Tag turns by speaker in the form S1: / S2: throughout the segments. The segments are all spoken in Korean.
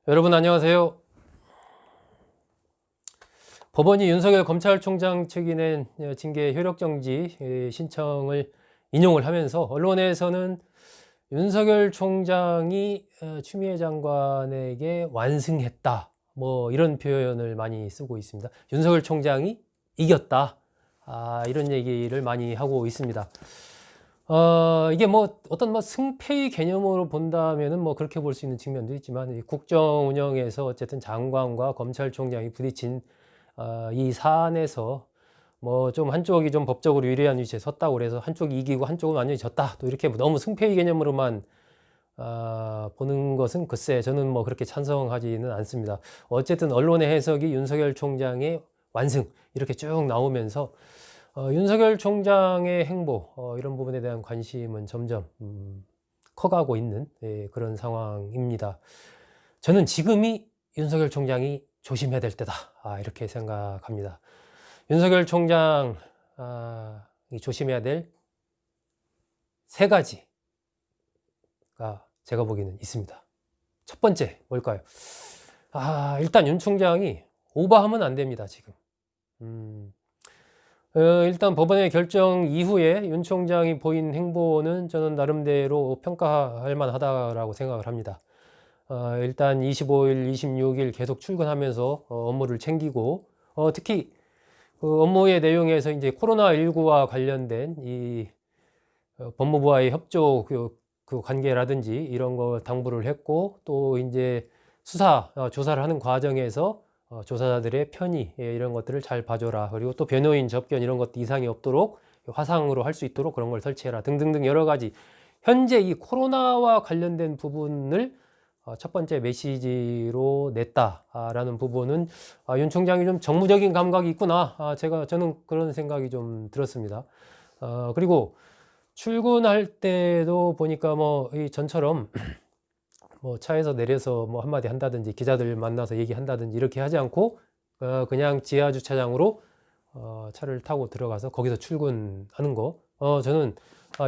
S1: 여러분 안녕하세요. 법원이 윤석열 검찰총장 측이 낸 징계 효력정지 신청을 인용을 하면서 언론에서는 윤석열 총장이 추미애 장관에게 완승했다, 뭐 이런 표현을 많이 쓰고 있습니다. 윤석열 총장이 이겼다, 이런 얘기를 많이 하고 있습니다. 이게 뭐 어떤 승패의 개념으로 본다면은 뭐 그렇게 볼 수 있는 측면도 있지만, 이 국정 운영에서 어쨌든 장관과 검찰총장이 부딪힌 이 사안에서 뭐 좀 한쪽이 좀 법적으로 유리한 위치에 섰다고 그래서 한쪽이 이기고 한쪽은 완전히 졌다, 또 이렇게 너무 승패의 개념으로만 보는 것은 글쎄 저는 뭐 그렇게 찬성하지는 않습니다. 어쨌든 언론의 해석이 윤석열 총장의 완승 이렇게 쭉 나오면서 윤석열 총장의 행보, 이런 부분에 대한 관심은 점점 커가고 있는 그런 상황입니다. 저는 지금이 윤석열 총장이 조심해야 될 때다, 이렇게 생각합니다. 윤석열 총장이 조심해야 될 세 가지가 제가 보기에는 있습니다. 첫 번째 뭘까요? 일단 윤 총장이 오버하면 안 됩니다. 지금 일단 법원의 결정 이후에 윤 총장이 보인 행보는 저는 나름대로 평가할 만하다라고 생각을 합니다. 일단 25일, 26일 계속 출근하면서 업무를 챙기고, 특히 그 업무의 내용에서 이제 코로나19와 관련된 이 법무부와의 협조 그 관계라든지 이런 거 당부를 했고, 또 이제 수사 조사를 하는 과정에서 조사자들의 편의 이런 것들을 잘 봐줘라, 그리고 또 변호인 접견 이런 것도 이상이 없도록 화상으로 할 수 있도록 그런 걸 설치해라 등등등 여러 가지 현재 이 코로나와 관련된 부분을 첫 번째 메시지로 냈다라는 부분은 윤 총장이 좀 정무적인 감각이 있구나, 저는 그런 생각이 좀 들었습니다. 그리고 출근할 때도 보니까 뭐 이 전처럼 뭐 차에서 내려서 뭐 한마디 한다든지 기자들 만나서 얘기한다든지 이렇게 하지 않고 그냥 지하 주차장으로 차를 타고 들어가서 거기서 출근하는 거, 저는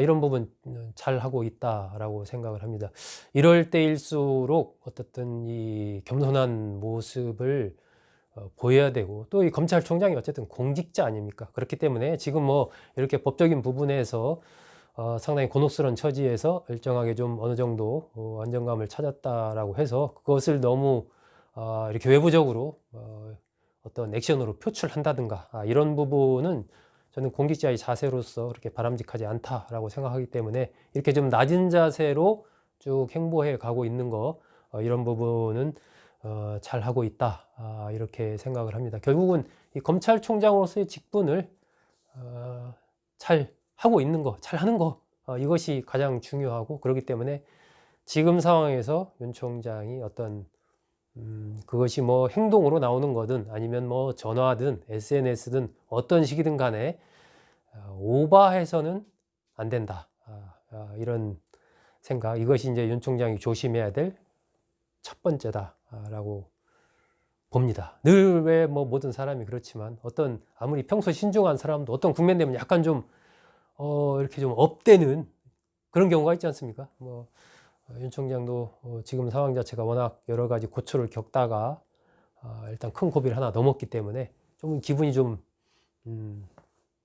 S1: 이런 부분 잘 하고 있다라고 생각을 합니다. 이럴 때일수록 어떻든 이 겸손한 모습을 보여야 되고, 또 이 검찰총장이 어쨌든 공직자 아닙니까? 그렇기 때문에 지금 뭐 이렇게 법적인 부분에서 상당히 곤혹스러운 처지에서 일정하게 좀 어느 정도 안정감을 찾았다라고 해서 그것을 너무 이렇게 외부적으로 어떤 액션으로 표출한다든가 이런 부분은 저는 공직자의 자세로서 그렇게 바람직하지 않다라고 생각하기 때문에 이렇게 좀 낮은 자세로 쭉 행보해 가고 있는 거, 이런 부분은 잘 하고 있다, 이렇게 생각을 합니다. 결국은 이 검찰총장으로서의 직분을 잘 하고 있는 거, 잘 하는 거, 이것이 가장 중요하고, 그렇기 때문에 지금 상황에서 윤 총장이 어떤 그것이 뭐 행동으로 나오는 거든 아니면 뭐 전화든 SNS든 어떤 식이든 간에 오버해서는 안 된다, 이런 생각, 이것이 이제 윤 총장이 조심해야 될 첫 번째다라고 봅니다. 늘 왜 뭐 모든 사람이 그렇지만 어떤 아무리 평소 신중한 사람도 어떤 국면 되면 약간 좀 이렇게 좀 업되는 그런 경우가 있지 않습니까? 뭐 윤 총장도 지금 상황 자체가 워낙 여러 가지 고초를 겪다가 일단 큰 고비를 하나 넘었기 때문에 좀 기분이 좀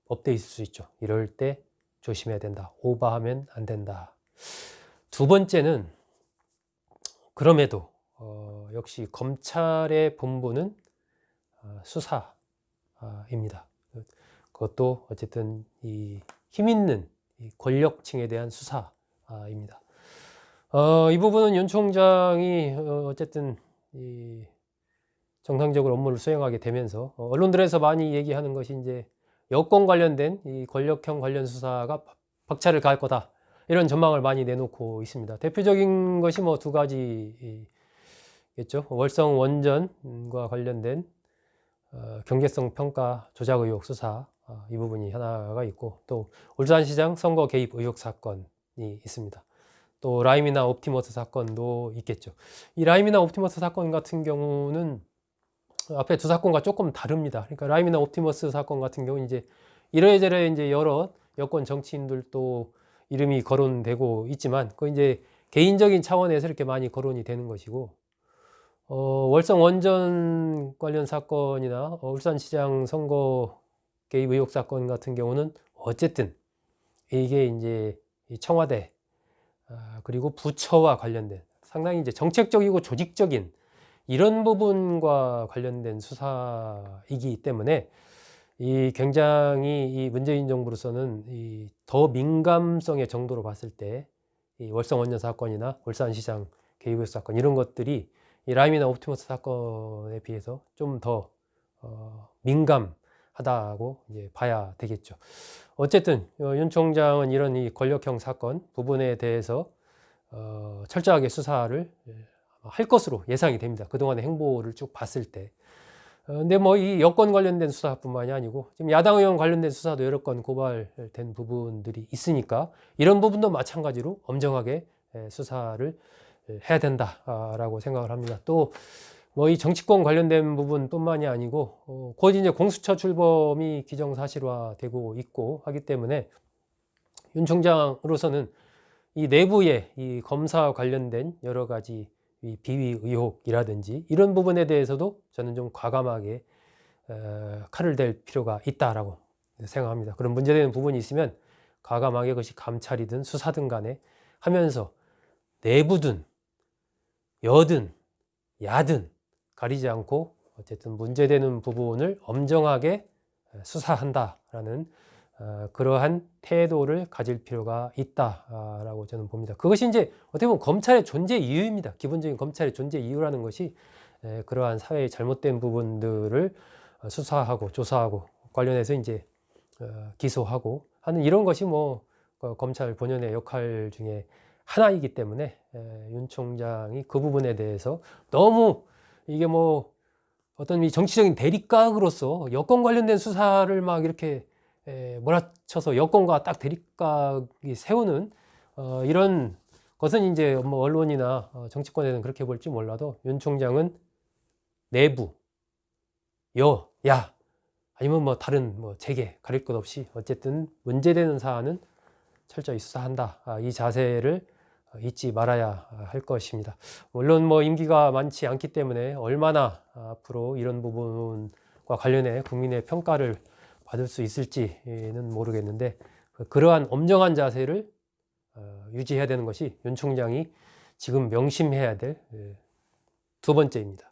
S1: 업돼 있을 수 있죠. 이럴 때 조심해야 된다. 오버하면 안 된다. 두 번째는 그럼에도 역시 검찰의 본부는 수사입니다. 그것도 어쨌든 이 힘 있는 이 권력층에 대한 수사입니다. 이 부분은 윤 총장이 어쨌든 이 정상적으로 업무를 수행하게 되면서 언론들에서 많이 얘기하는 것이 이제 여권 관련된 이 권력형 관련 수사가 박차를 가할 거다, 이런 전망을 많이 내놓고 있습니다. 대표적인 것이 뭐 두 가지겠죠. 월성 원전과 관련된 경제성 평가 조작 의혹 수사, 이 부분이 하나가 있고, 또 울산시장 선거 개입 의혹 사건이 있습니다. 또 라임이나 옵티머스 사건도 있겠죠. 이 라임이나 옵티머스 사건 같은 경우는 앞에 두 사건과 조금 다릅니다. 그러니까 라임이나 옵티머스 사건 같은 경우는 이제 이래저래 이제 여러 여권 정치인들도 이름이 거론되고 있지만, 그 이제 개인적인 차원에서 이렇게 많이 거론이 되는 것이고, 월성 원전 관련 사건이나 울산시장 선거 개입 의혹 사건 같은 경우는 어쨌든 이게 이제 이 청와대 그리고 부처와 관련된 상당히 이제 정책적이고 조직적인 이런 부분과 관련된 수사이기 때문에 이 굉장히 이 문재인 정부로서는 이 더 민감성의 정도로 봤을 때 이 월성 원전 사건이나 울산시장 개입 의혹 사건 이런 것들이 이 라임이나 옵티머스 사건에 비해서 좀 더 민감하다고 이제 봐야 되겠죠. 어쨌든 윤 총장은 이런 이 권력형 사건 부분에 대해서 철저하게 수사를 할 것으로 예상이 됩니다. 그동안의 행보를 쭉 봤을 때. 근데 뭐 이 여권 관련된 수사뿐만이 아니고 지금 야당 의원 관련된 수사도 여러 건 고발된 부분들이 있으니까 이런 부분도 마찬가지로 엄정하게 수사를 해야 된다라고 생각을 합니다. 또 뭐 이 정치권 관련된 부분뿐만이 아니고 곧 이제 공수처 출범이 기정사실화되고 있고 하기 때문에 윤 총장으로서는 이 내부의 이 검사 관련된 여러 가지 이 비위 의혹이라든지 이런 부분에 대해서도 저는 좀 과감하게 칼을 댈 필요가 있다라고 생각합니다. 그런 문제되는 부분이 있으면 과감하게 그것이 감찰이든 수사든 간에 하면서 내부든 여든 야든 가리지 않고 어쨌든 문제되는 부분을 엄정하게 수사한다라는 그러한 태도를 가질 필요가 있다라고 저는 봅니다. 그것이 이제 어떻게 보면 검찰의 존재 이유입니다. 기본적인 검찰의 존재 이유라는 것이 그러한 사회의 잘못된 부분들을 수사하고 조사하고 관련해서 이제 기소하고 하는 이런 것이 뭐 검찰 본연의 역할 중에 하나이기 때문에 윤 총장이 그 부분에 대해서 너무 이게 뭐 어떤 이 정치적인 대립각으로서 여권 관련된 수사를 막 이렇게 몰아쳐서 여권과 딱 대립각이 세우는 이런 것은 이제 뭐 언론이나 정치권에는 그렇게 볼지 몰라도 윤 총장은 내부, 야 아니면 뭐 다른 뭐 재계 가릴 것 없이 어쨌든 문제되는 사안은 철저히 수사한다. 이 자세를 잊지 말아야 할 것입니다. 물론 뭐 임기가 많지 않기 때문에 얼마나 앞으로 이런 부분과 관련해 국민의 평가를 받을 수 있을지는 모르겠는데 그러한 엄정한 자세를 유지해야 되는 것이 윤 총장이 지금 명심해야 될 두 번째입니다.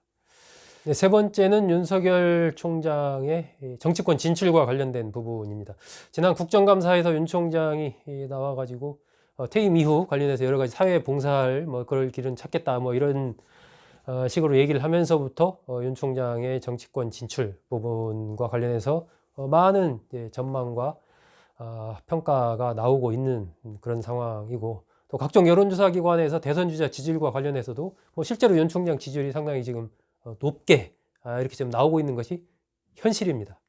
S1: 세 번째는 윤석열 총장의 정치권 진출과 관련된 부분입니다. 지난 국정감사에서 윤 총장이 나와가지고 퇴임 이후 관련해서 여러 가지 사회 봉사할 뭐 그럴 길은 찾겠다 뭐 이런 식으로 얘기를 하면서부터 윤 총장의 정치권 진출 부분과 관련해서 많은 전망과 평가가 나오고 있는 그런 상황이고 또 각종 여론조사 기관에서 대선 주자 지지율과 관련해서도 뭐 실제로 윤 총장 지지율이 상당히 지금 높게 이렇게 좀 나오고 있는 것이 현실입니다.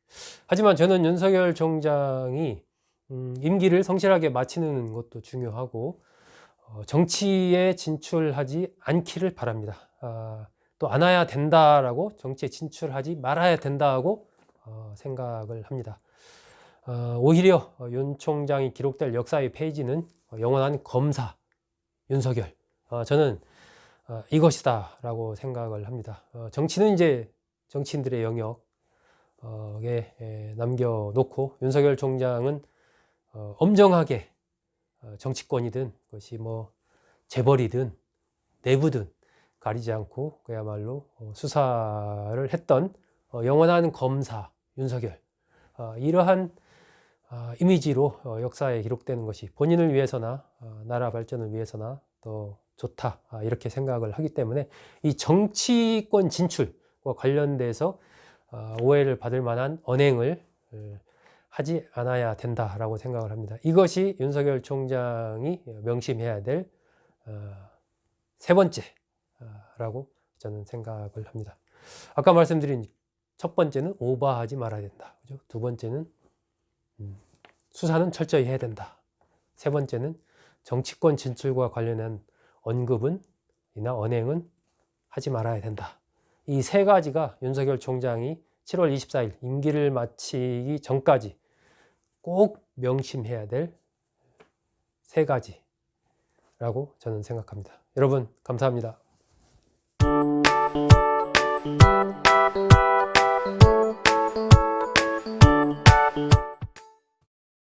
S1: 하지만 저는 윤석열 총장이 임기를 성실하게 마치는 것도 중요하고 정치에 진출하지 않기를 바랍니다. 또 안 와야 된다라고 정치에 진출하지 말아야 된다고 생각을 합니다. 오히려 윤 총장이 기록될 역사의 페이지는 영원한 검사 윤석열 저는 이것이다 라고 생각을 합니다. 정치는 이제 정치인들의 영역에 남겨놓고 윤석열 총장은 엄정하게 정치권이든 그것이 뭐 재벌이든 내부든 가리지 않고 그야말로 수사를 했던 영원한 검사 윤석열 이러한 이미지로 역사에 기록되는 것이 본인을 위해서나 나라 발전을 위해서나 더 좋다 이렇게 생각을 하기 때문에 이 정치권 진출과 관련돼서 오해를 받을 만한 언행을 하지 않아야 된다라고 생각을 합니다. 이것이 윤석열 총장이 명심해야 될 세 번째라고 저는 생각을 합니다. 아까 말씀드린 첫 번째는 오버하지 말아야 된다. 그죠? 두 번째는 수사는 철저히 해야 된다. 세 번째는 정치권 진출과 관련한 언급은 이나 언행은 하지 말아야 된다. 이 세 가지가 윤석열 총장이 7월 24일 임기를 마치기 전까지 꼭 명심해야 될 세 가지라고 저는 생각합니다. 여러분 감사합니다. 감사합니다.